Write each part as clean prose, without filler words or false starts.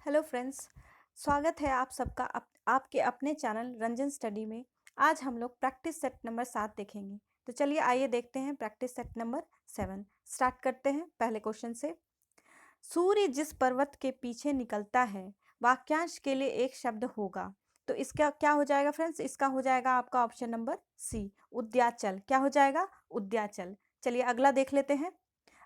Hello friends. स्वागत है आप सबका आपके अपने चैनल रंजन स्टडी में। आज हम लोग प्रैक्टिस सेट नंबर 7 देखेंगे। तो चलिए आइए देखते हैं प्रैक्टिस सेट नंबर 7। स्टार्ट करते हैं पहले क्वेश्चन से। सूर्य जिस पर्वत के पीछे निकलता है वाक्यांश के लिए एक शब्द होगा। तो इसका क्या हो जाएगा फ्रेंड्स? इसका हो जाएगा आपका ऑप्शन नंबर सी, उद्याचल। क्या हो जाएगा? उद्याचल। चलिए अगला देख लेते हैं।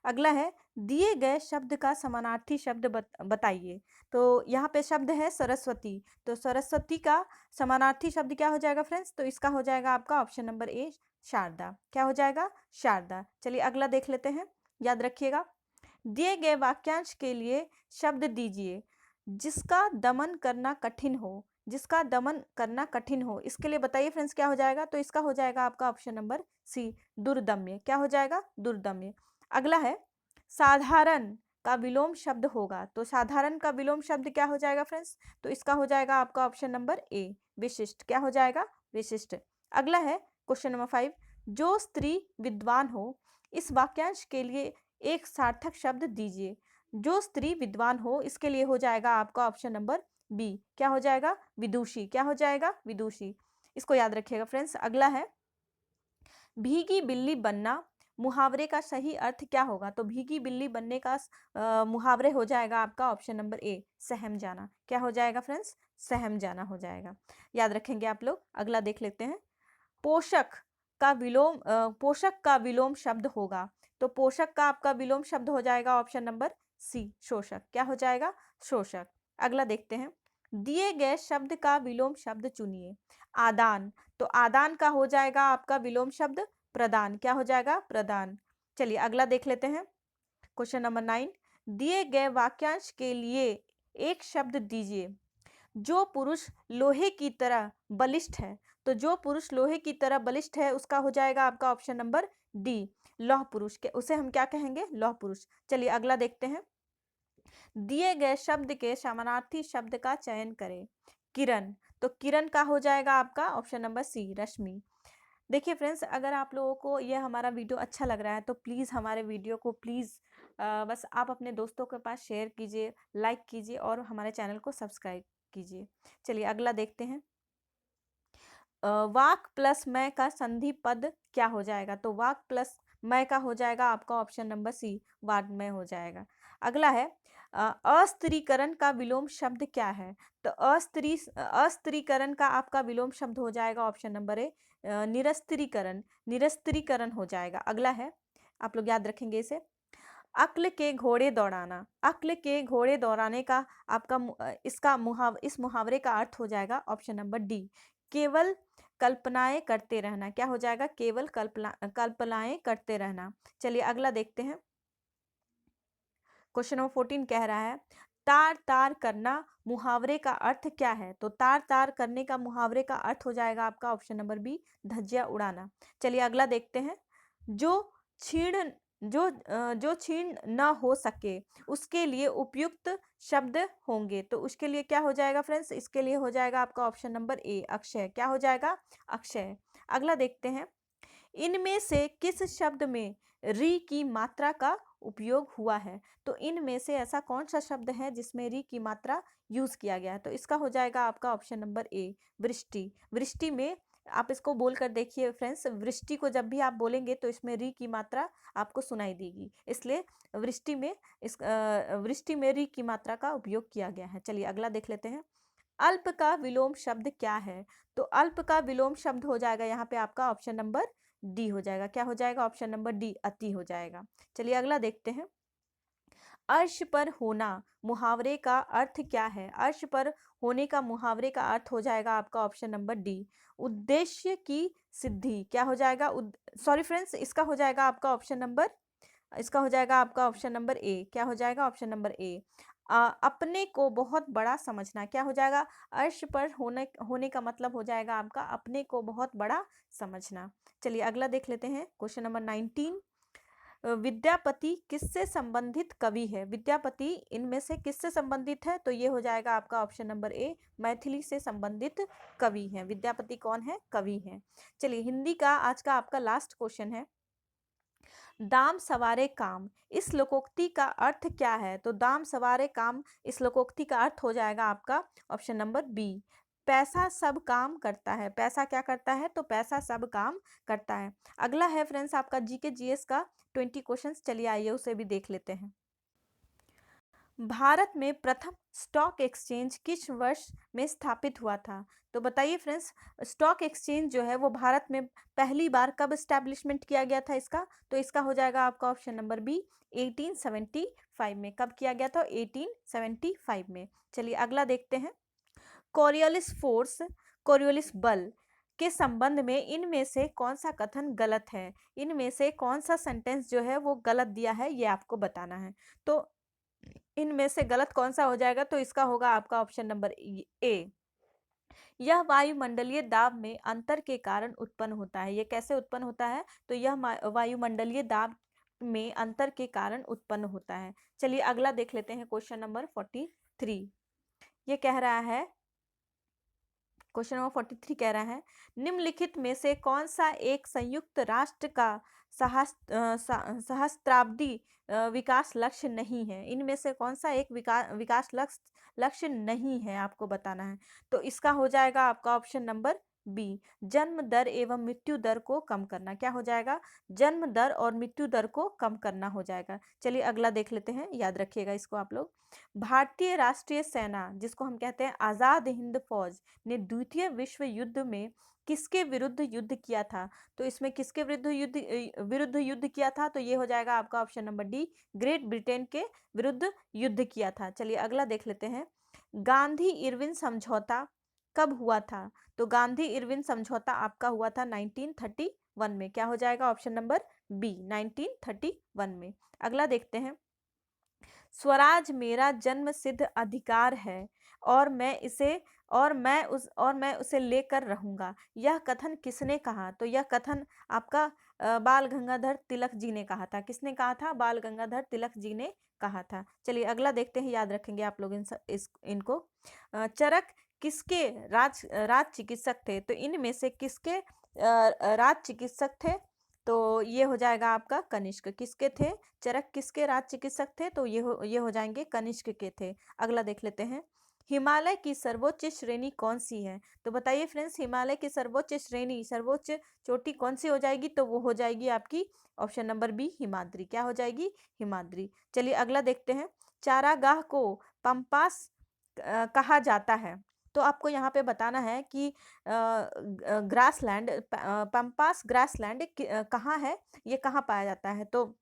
अगला है दिए गए शब्द का समानार्थी शब्द बताइए। तो यहाँ पे शब्द है सरस्वती। तो सरस्वती का समानार्थी शब्द क्या हो जाएगा फ्रेंड्स? तो इसका हो जाएगा आपका ऑप्शन नंबर ए, शारदा। क्या हो जाएगा? शारदा। चलिए अगला देख लेते हैं। याद रखिएगा, दिए गए वाक्यांश के लिए शब्द दीजिए जिसका दमन करना कठिन हो। जिसका दमन करना कठिन हो, इसके लिए बताइए फ्रेंड्स क्या हो जाएगा? तो इसका हो जाएगा आपका ऑप्शन नंबर सी, दुर्दम्य। क्या हो जाएगा? दुर्दम्य। अगला है साधारण का विलोम शब्द होगा। तो साधारण का विलोम शब्द क्या हो जाएगा फ्रेंड्स? तो इसका हो जाएगा आपका ऑप्शन नंबर ए, विशिष्ट। क्या हो जाएगा? विशिष्ट। अगला है क्वेश्चन नंबर 5, जो स्त्री विद्वान हो। इस वाक्यांश के लिए एक सार्थक शब्द दीजिए। जो स्त्री विद्वान हो, इसके लिए हो जाएगा आपका ऑप्शन नंबर बी। क्या हो जाएगा? विदुषी। क्या हो जाएगा? विदुषी। इसको याद रखिएगा फ्रेंड्स। अगला है भीगी बिल्ली बनना मुहावरे का सही अर्थ क्या होगा? तो भीगी बिल्ली बनने का मुहावरे हो जाएगा आपका ऑप्शन नंबर ए, सहम जाना। क्या हो जाएगा फ्रेंड्स? सहम जाना हो जाएगा। याद रखेंगे आप लोग। अगला देख लेते हैं। पोषक का विलोम पोषक का विलोम शब्द होगा। तो पोषक का आपका विलोम शब्द हो जाएगा ऑप्शन नंबर सी, शोषक। क्या हो जाएगा? शोषक। अगला देखते हैं। दिए गए शब्द का विलोम शब्द चुनिए। आदान। तो आदान का हो जाएगा आपका विलोम शब्द प्रदान। क्या हो जाएगा? प्रदान। चलिए अगला देख लेते हैं। क्वेश्चन नंबर 9, दिए गए वाक्यांश के लिए एक शब्द दीजिए। जो पुरुष लोहे की तरह बलिष्ठ है। तो जो पुरुष लोहे की तरह बलिष्ठ है, उसका हो जाएगा आपका ऑप्शन नंबर डी, लौह पुरुष। के उसे हम क्या कहेंगे? लौह पुरुष। चलिए अगला देखते हैं। दिए गए शब्द के समानार्थी शब्द का चयन करें। किरण। तो किरण का हो जाएगा आपका ऑप्शन नंबर सी, रश्मि। देखिए फ्रेंड्स, अगर आप लोगों को यह हमारा वीडियो अच्छा लग रहा है तो प्लीज़ हमारे वीडियो को बस आप अपने दोस्तों के पास शेयर कीजिए, लाइक कीजिए और हमारे चैनल को सब्सक्राइब कीजिए। चलिए अगला देखते हैं। वाक प्लस मैं का संधि पद क्या हो जाएगा? तो वाक प्लस मैं का हो जाएगा आपका ऑप्शन नंबर सी, वाग्मय हो जाएगा। अगला है अस्त्रीकरण का विलोम शब्द क्या है? तो अस्त्रीकरण का आपका विलोम शब्द हो जाएगा ऑप्शन नंबर ए, निरस्त्रीकरण। निरस्त्रीकरण हो जाएगा। अगला है, आप लोग याद रखेंगे इसे, अक्ल के घोड़े दौड़ाना। अक्ल के घोड़े दौड़ाने का आपका इस मुहावरे का अर्थ हो जाएगा ऑप्शन नंबर डी, केवल कल्पनाएं करते रहना। क्या हो जाएगा? केवल कल्पनाएं करते रहना। चलिए अगला देखते हैं। क्वेश्चन नंबर 14 कह रहा है तार तार करना मुहावरे का अर्थ क्या है? तो तार तार करने का मुहावरे का अर्थ हो जाएगा आपका ऑप्शन नंबर बी, धज्जियां उड़ाना। चलिए अगला देखते हैं। जो छीण जो छीण न हो सके उसके लिए उपयुक्त शब्द होंगे। तो उसके लिए क्या हो जाएगा फ्रेंड्स? इसके लिए हो जाएगा आपका ऑप्शन नंबर ए, अक्षय। क्या हो जाएगा? अक्षय। अगला देखते हैं। इनमें से किस शब्द में री की मात्रा का उपयोग हुआ है? तो इनमें से ऐसा कौन सा शब्द है जिसमें री की मात्रा यूज किया गया है? तो इसका हो जाएगा आपका ऑप्शन नंबर ए, वृष्टि। वृष्टि में आप इसको बोल कर देखिए फ्रेंड्स, वृष्टि को जब भी आप बोलेंगे तो इसमें री की मात्रा आपको सुनाई देगी, इसलिए वृष्टि में री की मात्रा का उपयोग किया गया है। चलिए अगला देख लेते हैं। अल्प का विलोम शब्द क्या है? तो अल्प का विलोम शब्द हो जाएगा यहाँ पे आपका ऑप्शन नंबर डी हो जाएगा। क्या हो जाएगा? ऑप्शन नंबर डी, अति हो जाएगा। चलिए अगला देखते हैं। अर्श पर होना मुहावरे का अर्थ क्या है? अर्श पर होने का मुहावरे का अर्थ हो जाएगा आपका ऑप्शन नंबर डी, उद्देश्य की सिद्धि। क्या हो जाएगा? सॉरी फ्रेंड्स, इसका हो जाएगा आपका ऑप्शन नंबर ए। क्या हो जाएगा? ऑप्शन नंबर ए, अपने को बहुत बड़ा समझना। क्या हो जाएगा? अर्श पर होने का मतलब हो जाएगा आपका अपने को बहुत बड़ा समझना। चलिए अगला देख लेते हैं। क्वेश्चन नंबर 19, विद्यापति किससे संबंधित कवि है? विद्यापति इनमें से किससे संबंधित है? तो ये हो जाएगा आपका ऑप्शन नंबर ए, मैथिली से संबंधित कवि है। विद्यापति कौन है? कवि है। चलिए हिंदी का आज का आपका लास्ट क्वेश्चन है। दाम सवारे काम, इस लोकोक्ति का अर्थ क्या है? तो दाम सवारे काम, इस लोकोक्ति का अर्थ हो जाएगा आपका ऑप्शन नंबर बी, पैसा सब काम करता है। पैसा क्या करता है? तो पैसा सब काम करता है। अगला है फ्रेंड्स आपका जीके जीएस का 20 क्वेश्चंस, चलिए आइए उसे भी देख लेते हैं। भारत में प्रथम स्टॉक एक्सचेंज किस वर्ष में स्थापित हुआ था? तो बताइए फ्रेंड्स, स्टॉक एक्सचेंज जो है वो भारत में पहली बार कब एस्टैब्लिशमेंट किया गया था इसका? तो इसका हो जाएगा आपका ऑप्शन नंबर बी, 1875 में। कब किया गया था? 1875 में। चलिए अगला देखते हैं। कोरियोलिस फोर्स, कोरियोलिस बल के संबंध में इनमें से कौन सा कथन गलत है? इनमें से कौन सा सेंटेंस जो है वो गलत दिया है, ये आपको बताना है। तो इनमें से गलत कौन सा हो जाएगा? तो इसका होगा आपका ऑप्शन नंबर ए, यह वायुमंडलीय दाब में अंतर के कारण उत्पन्न होता है। ये कैसे उत्पन्न होता है? तो यह वायुमंडलीय दाब में अंतर के कारण उत्पन्न होता है। चलिए अगला देख लेते हैं, क्वेश्चन नंबर 43। ये कह रहा है, क्वेश्चन नंबर 43 कह रहा है, निम्नलिखित में से कौन सा एक संयुक्त राष्ट्र का सहस्त्राब्दी विकास लक्ष्य नहीं है? इनमें से कौन सा एक विकास लक्ष्य नहीं है, आपको बताना है। तो इसका हो जाएगा आपका ऑप्शन नंबर बी, जन्म दर एवं मृत्यु दर को कम करना। क्या हो जाएगा? जन्म दर और मृत्यु दर को कम करना हो जाएगा। चलिए अगला देख लेते हैं, याद रखिएगा इसको आप लोग। भारतीय राष्ट्रीय सेना, जिसको हम कहते हैं आजाद हिंद फौज, ने द्वितीय विश्व युद्ध में किसके विरुद्ध युद्ध किया था? तो इसमें किसके विरुद्ध युद्ध किया था? तो ये हो जाएगा आपका option number D, great Britain के विरुद्ध युद्ध किया था। चलिए अगला देख लेते हैं। गांधी इरविन समझौता कब हुआ था? तो गांधी इरविन समझौता आपका हुआ था 1931 में। क्या हो जाएगा? ऑप्शन नंबर बी, 1931 में। अगला देखते हैं। स्वराज मेरा जन्म सिद्ध अधिकार है और मैं उसे लेकर रहूंगा, यह कथन किसने कहा? तो यह कथन आपका बाल गंगाधर तिलक जी ने कहा था। किसने कहा था? बाल गंगाधर तिलक जी ने कहा था। चलिए अगला देखते हैं, याद रखेंगे आप लोग इनको। चरक किसके राज चिकित्सक थे? तो इनमें से किसके राज चिकित्सक थे? तो ये हो जाएगा आपका कनिष्क। किसके थे? चरक किसके राज चिकित्सक थे? तो ये हो जाएंगे कनिष्क के थे। अगला देख लेते हैं। हिमालय की सर्वोच्च श्रेणी कौन सी है? तो बताइए फ्रेंड्स, हिमालय की सर्वोच्च श्रेणी, सर्वोच्च चोटी कौन सी हो जाएगी? तो वो हो जाएगी आपकी ऑप्शन नंबर बी, हिमाद्री। क्या हो जाएगी? हिमाद्री। चलिए अगला देखते हैं। चारागाह को पंपास कहा जाता है। तो आपको यहाँ पे बताना है कि ग्रासलैंड, पंपास ग्रासलैंड कहाँ है, ये कहाँ पाया जाता है? तो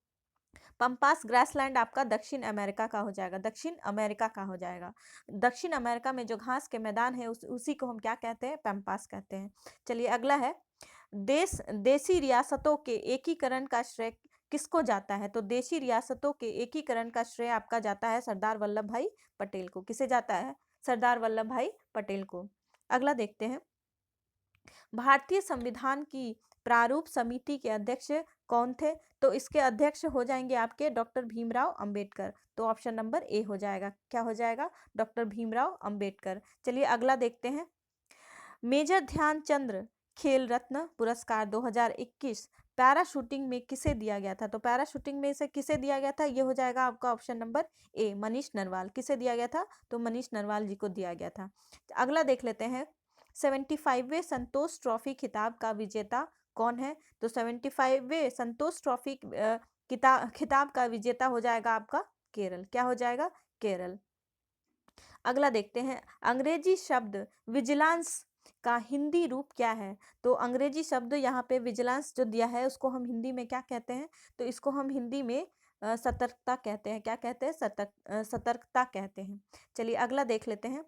पंपास ग्रासलैंड आपका दक्षिण अमेरिका का हो जाएगा, दक्षिण अमेरिका का हो जाएगा। दक्षिण अमेरिका में जो घास के मैदान है उसी को हम क्या कहते हैं? पंपास कहते हैं। चलिए अगला है। देशी रियासतों के एकीकरण का श्रेय किसको जाता है? तो देशी रियासतों के एकीकरण का श्रेय आपका जाता है सरदार वल्लभ भाई पटेल को। किसे जाता है? सरदार वल्लभ भाई पटेल को। अगला देखते हैं। भारतीय संविधान की प्रारूप समिति के अध्यक्ष कौन थे? तो इसके अध्यक्ष हो जाएंगे आपके डॉक्टर भीमराव अंबेडकर। तो ऑप्शन नंबर ए हो जाएगा। क्या हो जाएगा? डॉक्टर भीमराव अंबेडकर। चलिए अगला देखते हैं। मेजर ध्यानचंद खेल रत्न पुरस्कार 2021 पैरा शूटिंग में किसे दिया गया था? तो पैरा शूटिंग में इसे किसे दिया गया था? ये हो जाएगा आपका option number A, Manish Narwal. किसे दिया गया था? तो मनीष नरवाल जी को दिया गया था। अगला देख लेते हैं। 75वें संतोष ट्रॉफी खिताब का विजेता कौन है? तो 75वें संतोष ट्रॉफी खिताब का विजेता हो जाएगा आपका केरल। क्या हो जाएगा? केरल। अगला देखते हैं। अंग्रेजी शब्द विजिलेंस का हिंदी रूप क्या है? तो अंग्रेजी शब्द यहाँ पे विजिलेंस जो दिया है उसको हम हिंदी में क्या कहते हैं? तो इसको हम हिंदी में सतर्कता कहते हैं। क्या कहते हैं? सतर्कता कहते हैं। चलिए अगला देख लेते हैं।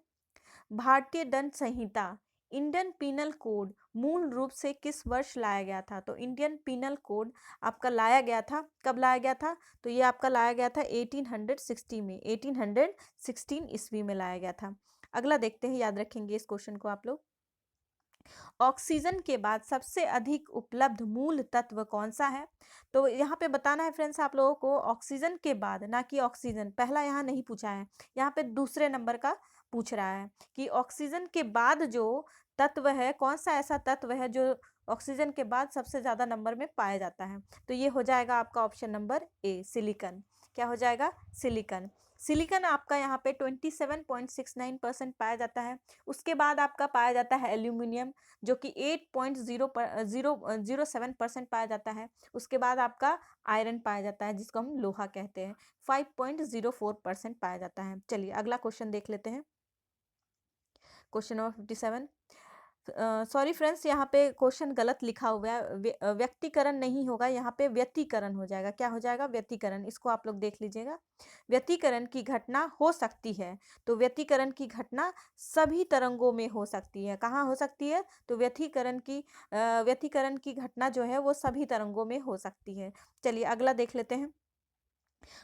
भारतीय दंड संहिता, इंडियन पीनल कोड मूल रूप से किस वर्ष लाया गया था? तो इंडियन पीनल कोड आपका लाया गया था, कब लाया गया था? तो ये आपका लाया गया था 1860 में, 1816 ईस्वी में लाया गया था। अगला देखते हैं, याद रखेंगे इस क्वेश्चन को आप लोग। ऑक्सीजन के बाद सबसे अधिक उपलब्ध मूल तत्व कौन सा है? तो यहाँ पे बताना है फ्रेंड्स आप लोगों को, ऑक्सीजन के बाद, ना कि ऑक्सीजन पहला यहाँ नहीं पूछा है, यहाँ पे दूसरे नंबर का पूछ रहा है कि ऑक्सीजन के बाद जो तत्व है, कौन सा ऐसा तत्व है जो ऑक्सीजन के बाद सबसे ज़्यादा नंबर में पाया जाता है। तो ये हो जाएगा आपका ऑप्शन नंबर ए, सिलिकॉन। क्या हो जाएगा? सिलिकॉन। सिलिकॉन आपका यहाँ पे 27.69% पाया जाता है। उसके बाद आपका पाया जाता है एल्यूमिनियम, जो कि 8.007% पाया जाता है। उसके बाद आपका आयरन पाया जाता है, जिसको हम लोहा कहते हैं, 5.04% पाया जाता है। चलिए अगला क्वेश्चन देख लेते हैं। Question number 57। सॉरी फ्रेंड्स, यहाँ पे क्वेश्चन गलत लिखा हुआ है, व्यक्तिकरण नहीं होगा, यहाँ पे व्यतिकरण हो जाएगा। क्या हो जाएगा? व्यतिकरण। इसको आप लोग देख लीजिएगा। व्यतिकरण की घटना हो सकती है, तो व्यतिकरण की घटना सभी तरंगों में हो सकती है। कहाँ हो सकती है? तो व्यतिकरण की घटना जो है वो सभी तरंगों में हो सकती है। चलिए अगला देख लेते हैं।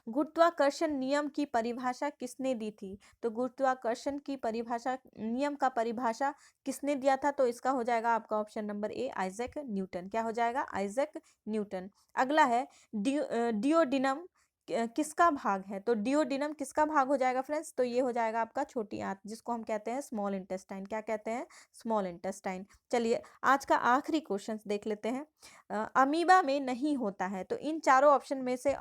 गुरुत्वाकर्षण नियम की परिभाषा किसने दी थी? तो गुरुत्वाकर्षण की परिभाषा, नियम का परिभाषा किसने दिया था? तो इसका हो जाएगा आपका option number A, Isaac Newton. क्या हो जाएगा? Isaac Newton. अगला है डियोडिनम किसका भाग है? तो डियोडिनम किसका भाग हो जाएगा फ्रेंड्स? तो ये हो जाएगा आपका छोटी आंत, जिसको हम कहते हैं स्मॉल इंटेस्टाइन। क्या कहते हैं? Small intestine. चलिए आज का आखिरी क्वेश्चन देख लेते हैं। अमीबा में नहीं होता है, तो इन चारों ऑप्शन में से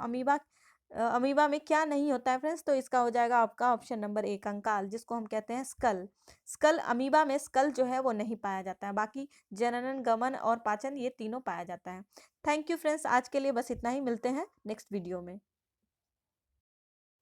अमीबा में क्या नहीं होता है फ्रेंड्स? तो इसका हो जाएगा आपका ऑप्शन नंबर ए, कंकाल, जिसको हम कहते हैं स्कल। स्कल, अमीबा में स्कल जो है वो नहीं पाया जाता है, बाकी जनन, गमन और पाचन ये तीनों पाया जाता है। थैंक यू फ्रेंड्स, आज के लिए बस इतना ही। मिलते हैं नेक्स्ट वीडियो में।